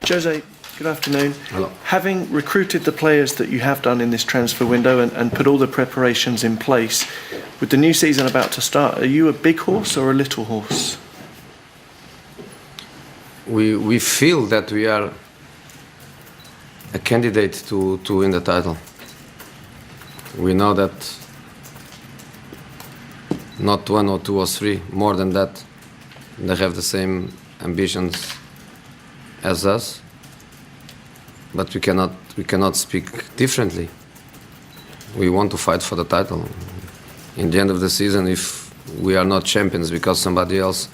Jose, good afternoon. Hello. Having recruited the players that you have done in this transfer window and put all the preparations in place, with the new season about to start, are you a big horse or a little horse? We feel that we are a candidate to win the title. We know that not one or two or three, more than that, they have the same ambitions as us, but we cannot speak differently. We want to fight for the title. In the end of the season, if we are not champions because somebody else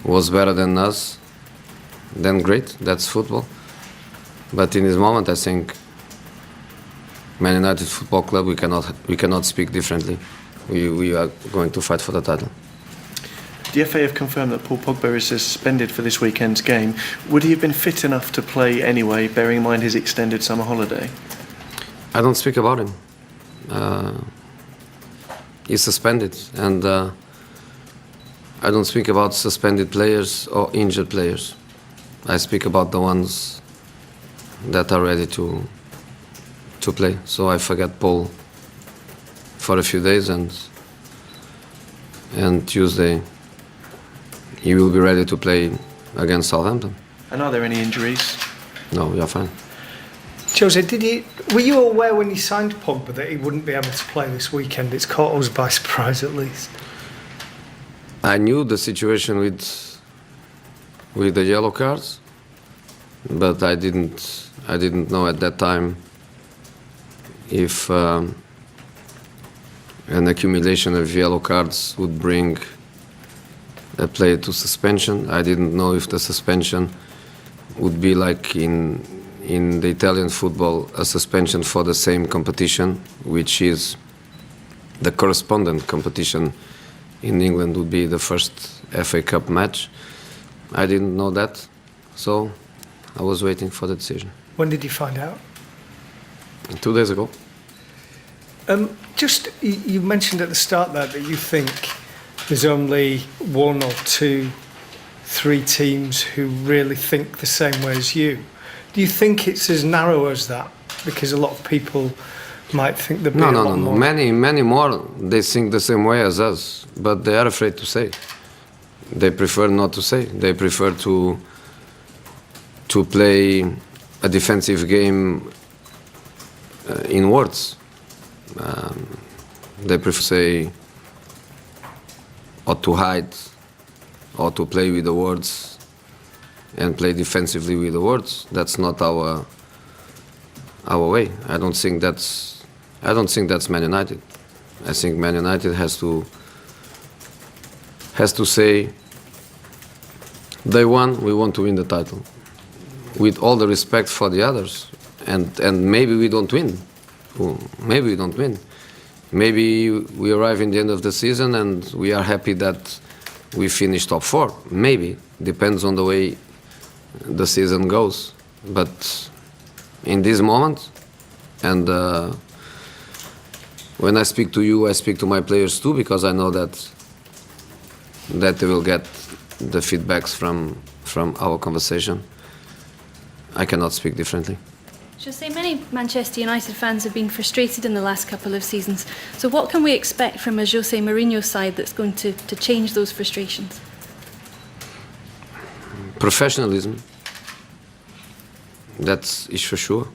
was better than us, then great, that's football. But in this moment, I think Man United Football Club, we cannot speak differently. We are going to fight for the title. The FA have confirmed that Paul Pogba is suspended for this weekend's game. Would he have been fit enough to play anyway, bearing in mind his extended summer holiday? I don't speak about him. He's suspended, and I don't speak about suspended players or injured players. I speak about the ones that are ready to play. So I forget Paul for a few days, and Tuesday he will be ready to play against Southampton. And are there any injuries? No, we are fine. Jose, were you aware when you signed Pogba that he wouldn't be able to play this weekend? It's caught us by surprise, at least. I knew the situation with the yellow cards, but I didn't know at that time if an accumulation of yellow cards would bring a player to suspension. I didn't know if the suspension would be like in the Italian football, a suspension for the same competition, which is the correspondent competition in England would be the first FA Cup match. I didn't know that, so I was waiting for the decision. When did you find out? 2 days ago. You mentioned at the start there that you think there's only one or two, three teams who really think the same way as you. Do you think it's as narrow as that? Because a lot of people might think there'd be a lot more. Many more, they think the same way as us, but they are afraid to say. They prefer not to say. They prefer to play a defensive game in words. They prefer to say or to hide or to play with the words and play defensively with the words. That's not our way. I don't think that's Man United. I think Man United has to say, day one, we want to win the title, with all the respect for the others, and maybe we don't win. Maybe we don't win. Maybe we arrive in the end of the season and we are happy that we finish top four. Maybe. Depends on the way the season goes. But in this moment, and when I speak to you, I speak to my players too, because I know that they will get the feedbacks from our conversation. I cannot speak differently. Jose, many Manchester United fans have been frustrated in the last couple of seasons. So what can we expect from a Jose Mourinho side that's going to change those frustrations? Professionalism. That is for sure.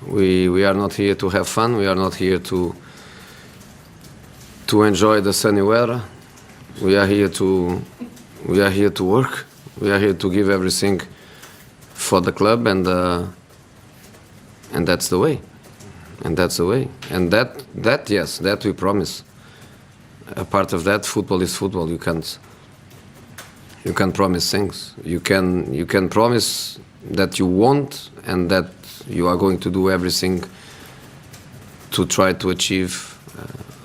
We are not here to have fun. We are not here to enjoy the sunny weather. We are here to work. We are here to give everything for the club, and that's the way. And that's the way. And that yes, that we promise. A part of that, football is football. You can't promise things. You can promise that you want and that you are going to do everything to try to achieve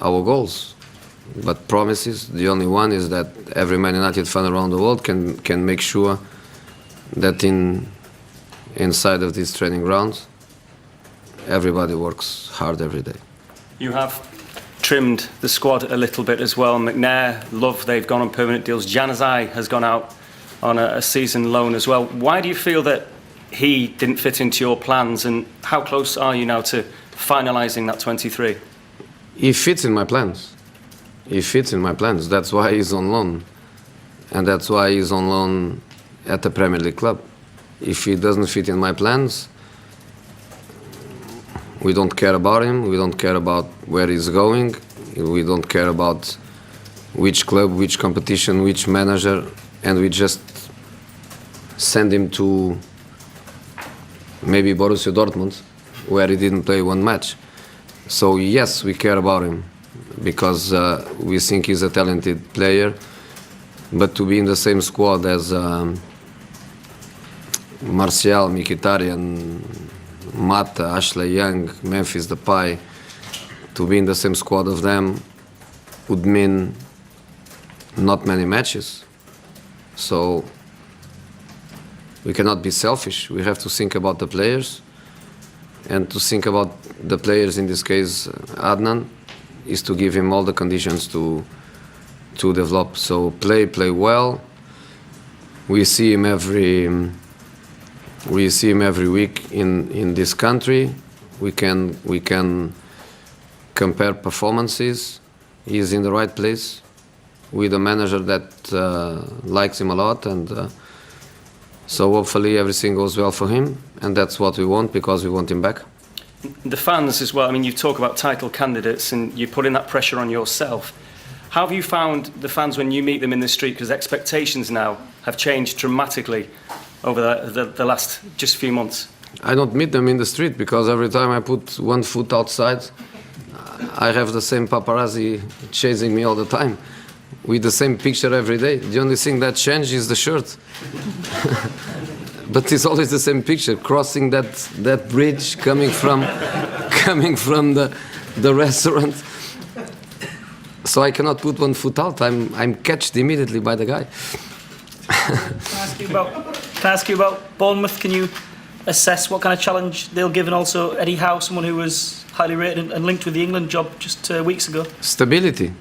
our goals. But promises, the only one is that every Man United fan around the world can make sure that inside of these training grounds, everybody works hard every day. You have trimmed the squad a little bit as well. McNair, Love, they've gone on permanent deals. Januzaj has gone out on a season loan as well. Why do you feel that he didn't fit into your plans, and how close are you now to finalising that 23? He fits in my plans. He fits in my plans. That's why he's on loan. And that's why he's on loan at the Premier League club. If he doesn't fit in my plans, we don't care about him. We don't care about where he's going. We don't care about which club, which competition, which manager, and we just send him to maybe Borussia Dortmund, where he didn't play one match. So yes, we care about him because we think he's a talented player. But to be in the same squad as Martial, Mkhitaryan, Mata, Ashley Young, Memphis Depay, to be in the same squad of them would mean not many matches. So we cannot be selfish. We have to think about the players. And to think about the players, in this case, Adnan, is to give him all the conditions to develop. So play well. We see him every week in this country. We can compare performances. He is in the right place with a manager that likes him a lot, and so hopefully everything goes well for him, and that's what we want because we want him back. The fans as well, I mean, you talk about title candidates and you're putting that pressure on yourself. How have you found the fans when you meet them in the street? Because expectations now have changed dramatically over the last just few months. I don't meet them in the street because every time I put one foot outside, I have the same paparazzi chasing me all the time with the same picture every day. The only thing that changed is the shirt. But it's always the same picture, crossing that bridge, coming from the restaurant. So I cannot put one foot out. I'm catched immediately by the guy. Can I ask you about Bournemouth? Can you assess what kind of challenge they'll give, and also Eddie Howe, someone who was highly rated and linked with the England job just weeks ago? Stability.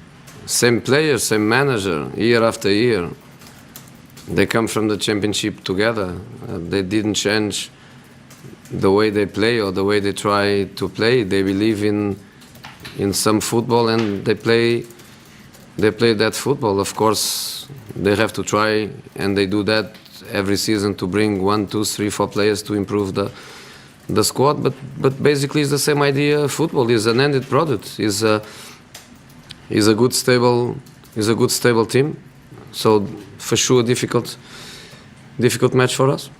Same player, same manager, year after year. They come from the championship together. They didn't change the way they play or the way they try to play. They believe in some football and they play that football. Of course, they have to try, and they do that every season to bring 1, 2, 3, 4 players to improve the squad. But basically, it's the same idea. Football is an ended product. Is a good stable team. So for sure, difficult match for us.